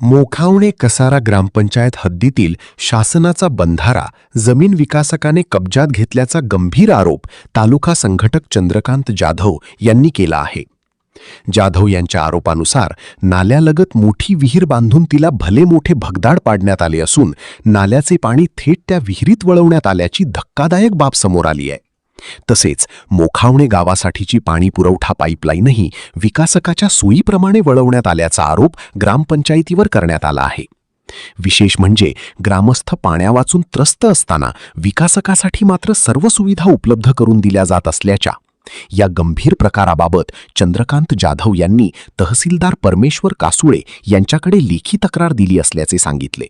मोखावणे कसारा ग्रामपंचायत हद्दीतील शासनाचा बंधारा जमीन विकासकाने कब्जात घेतल्याचा गंभीर आरोप तालुका संघटक चंद्रकांत जाधव यांनी केला आहे. जाधव यांच्या आरोपानुसार नाल्यालगत मोठी विहीर बांधून तिला भले मोठे भगदाड पाडण्यात आले असून नाल्याचे पाणी थेट त्या विहिरीत वळवण्यात आल्याची धक्कादायक बाब समोर आली आहे. तसेच मोखावणे गावासाठीची पाणी पुरवठा पाईपलाईनही विकासकाच्या सोयीप्रमाणे वळवण्यात आल्याचा आरोप ग्रामपंचायतीवर करण्यात आला आहे. विशेष म्हणजे ग्रामस्थ पाण्यावाचून त्रस्त असताना विकासकासाठी मात्र सर्व सुविधा उपलब्ध करून दिल्या जात असल्याच्या या गंभीर प्रकाराबाबत चंद्रकांत जाधव यांनी तहसीलदार परमेश्वर कासुळे यांच्याकडे लेखी तक्रार दिली असल्याचे सांगितले.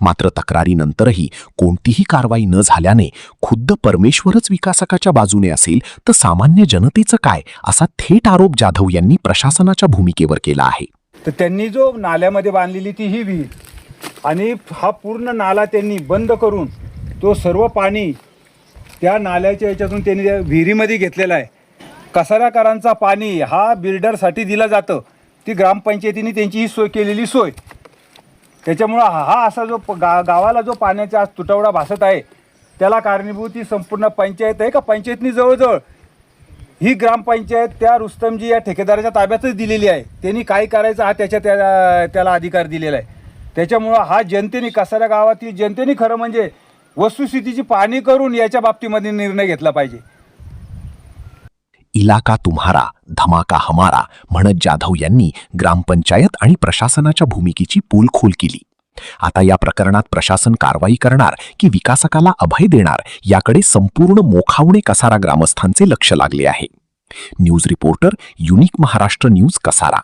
मात्र तक्रारीनंतरही कोणतीही कारवाई न झाल्याने खुद्द परमेश्वरच विकासकाच्या बाजूने असेल तर सामान्य जनतेचं काय, असा थेट आरोप जाधव यांनी प्रशासनाच्या भूमिकेवर केला आहे. तर त्यांनी जो नाल्यामध्ये बांधलेली ती ही विहीर आणि हा पूर्ण नाला त्यांनी बंद करून तो सर्व पाणी त्या नाल्याच्या याच्यातून त्यांनी त्या विहिरीमध्ये घेतलेला आहे. कसाराकरांचा पाणी हा बिल्डरसाठी दिला जातं, ती ग्रामपंचायतीने त्यांची ही सोय केलेली सोय. त्याच्यामुळं हा असा जो गावाला जो पाण्याचा आज तुटवडा भासत आहे त्याला कारणीभूत ही संपूर्ण पंचायत आहे. का पंचायतनी जवळजवळ ही ग्रामपंचायत त्या रुस्तमजी या ठेकेदाराच्या ताब्यातच दिलेली आहे. त्यांनी काय करायचं हा त्याला अधिकार दिलेला आहे. त्याच्यामुळं हा जनतेने कसारा गावातील जनतेने खरं म्हणजे वस्तुस्थितीची पाहणी करून याच्या बाबतीमध्ये निर्णय घेतला पाहिजे. इलाका तुम्हारा धमाका हमारा म्हणत जाधव यांनी ग्रामपंचायत आणि प्रशासनाच्या भूमिकेची पोलखोल केली. आता या प्रकरणात प्रशासन कारवाई करणार की विकासकाला अभय देणार याकडे संपूर्ण मोखावणे कसारा ग्रामस्थांचे लक्ष लागले आहे. News reporter, unique Maharashtra news, Kasara.